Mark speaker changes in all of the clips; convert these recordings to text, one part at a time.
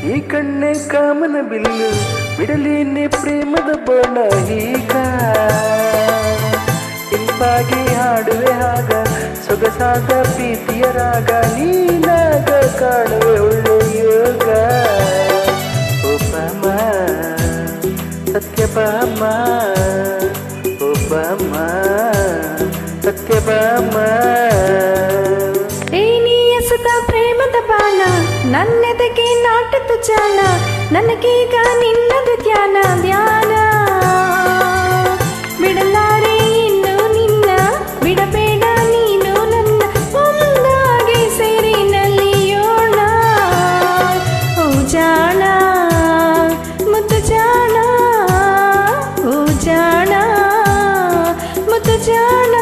Speaker 1: ಈ ಕಣ್ಣೆ ಕಾಮನ ಬಿಲ್ಲು ಬಿಡಲೇನೆ ಪ್ರೇಮದ ಬಾಣ ಹೀಗ ಇಂಪಾಗಿ ಹಾಡುವೆ ಆಗ ಸೊಗಸಾದ ಪ್ರೀತಿಯ ರಾಗ ನೀನಾಗ ಕಾಣುವೆ ಒಳ್ಳೆ ಯೋಗ ಒಬ್ಬಮ್ಮ ಸತ್ಯಭಾಮ ಒಬ್ಬಮ್ಮ ಸತ್ಯಭಾಮ
Speaker 2: ಪ್ರೇಮದ ಬಾಣ ನನ್ನೆದೆಗೆ ನಾಟದ ಜಾಣ ನನಗೀಗ ನಿನ್ನದು ಧ್ಯಾನ ಧ್ಯಾನ ಬಿಡಲಾರೆ ಇನ್ನು ನಿನ್ನ ಬಿಡಬೇಡ ನೀನು ನನ್ನ ಒಂದಾಗಿ ಸೇರಿ ನಲಿಯೋಣ ಓ ಜಾಣ ಮುದ್ದು ಜಾಣ ಓ ಜಾಣ ಮುದ್ದು ಜಾಣ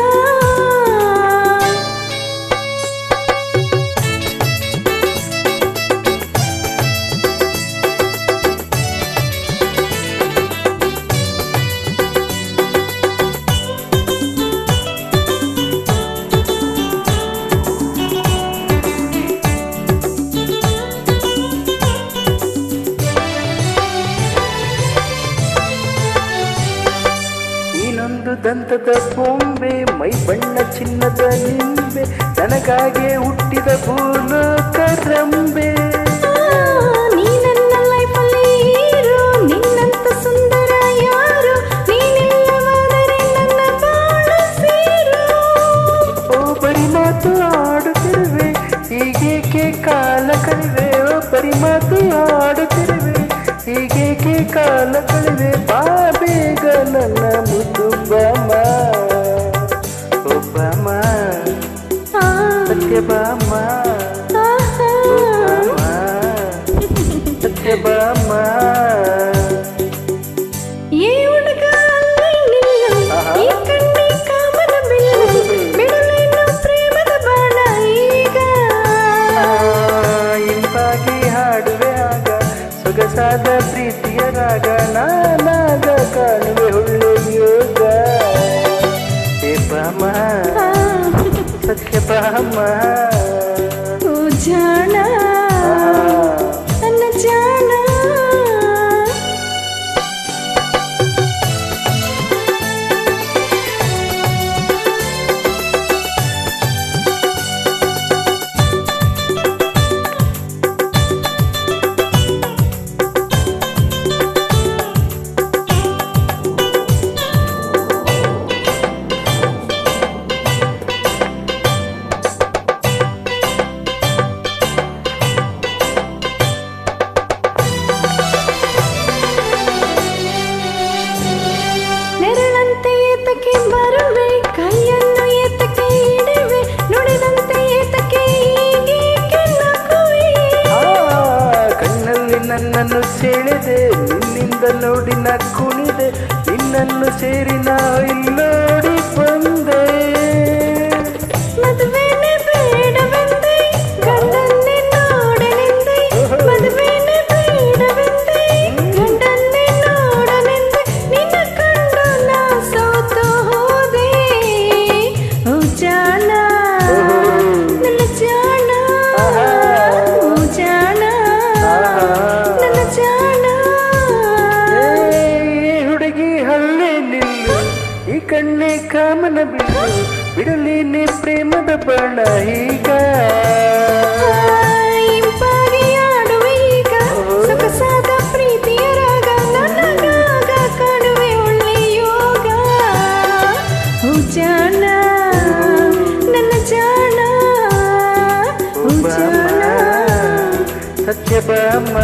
Speaker 1: ದಂತದ ಬೊಂಬೆ ಮೈ ಬಣ್ಣ ಚಿನ್ನದ ನಿಂಬೆ ನನಗಾಗೆ ಹುಟ್ಟಿದ ಭೂಲೋಕ ರಂಬೆ
Speaker 2: ನೀ ನನ್ನ ಲೈಫಲ್ಲಿ ಹೀರೋ ನಿನ್ನಂತ ಸುಂದರ ಯಾರು ನೀನಿಲ್ಲವಾದರೆ ನನ್ನ ಬಾಳ ಸೇರು
Speaker 1: ಓ ಬರಿ ಮಾತು ಆಡುತ್ತಿರುವೆ ಹೀಗೇಕೆ ಕಾಲ ಕಳಿವೆ ಓ ಬರಿ ಮಾತು ಆಡುತ್ತಿರುವೆ ಹೀಗೇಕೆ ಕಾಲ ಕಳಿವೆ ಬಾ ಬೇಗ ನನ್ನ ಮುದ್ದು ಬಾಮ ಒಬ್ಬಮ್ಮ ಸತ್ಯಭಾಮ ಸತ್ಯಭಾಮ
Speaker 2: ಏ ಹುಡುಗ ಈ ಕಣ್ಣೆ ಕಾಮನ ಬಿಲ್ಲು ಬಿಡಲೇನು ಪ್ರೇಮದ ಬಾಣ ಈಗ
Speaker 1: ಇಂಪಾಗಿ ಹಾಡುವೆ ಆಗ ಸೊಗಸಾದ ಪ್ರೀತಿಯ ರಾಗ ನಾನಾಗ ಕಾಣುವೆ ಒಳ್ಳೆ ಯೋಗ ಹೇ ಬಾಮ ಸತ್ಯಭಾಮ
Speaker 2: ಓ ಜಾಣ ನನ್ನ ಜಾಣ ಬರುವೆ ಕೈಯನ್ನು ಏತಕ್ಕೆ ಇಡುವೆ ನುಡಿದಂತೆ ಏತಕ್ಕೆ ಹೀಗೆ ನಗುವೆ
Speaker 1: ಕಣ್ಣಲ್ಲಿ ನನ್ನನ್ನು ಸೆಳೆದೆ ನಿನ್ನಿಂದ ನೋಡಿ ನ ಕುಣಿದೆ ನಿನ್ನನ್ನು ಸೇರಿ ನಾ ಇಲ್ಲೋಡಿ ಬಂದೆ
Speaker 2: ಮದುವೆನೆ ಬೇಡವೆಂದೆ ಗಂಡನ್ನೇ ನೋಡನೆಂದೆ ಮದುವೆನೆ ಬೇಡವೆಂದೆ ಗಂಡನ್ನೇ ನೋಡನೆಂದೆ ನಿನ್ನ ಕಂಡು ನಾ ಸೋತು ಹೋದೆ ಓ ಜಾಣ ನನ್ನ ಜಾಣ ಓ ಜಾಣ ನನ್ನ ಜಾಣ
Speaker 1: ಹುಡುಗಿ ಹಲ್ಲೆ ನಿಲ್ಲು ಈ ಕಣ್ಣೆ ಕಾಮನ ಬಿಲ್ಲು ಬಿಡಲೇನೆ ಪ್ರೇಮದ ಬಾಣ ಈಗ
Speaker 2: ಇಂಪಾಗಿ ಆಡುವೆ ಈಗ ಸೊಗಸಾದ ಪ್ರೀತಿಯ ರಾಗ ನನಗಾಗ ಕಾಣುವೆ ಒಳ್ಳೆ ಯೋಗ ಓ ಜಾಣ ನನ್ನ ಜಾಣ ಓ ಜಾಣ
Speaker 1: ಸತ್ಯಭಾಮ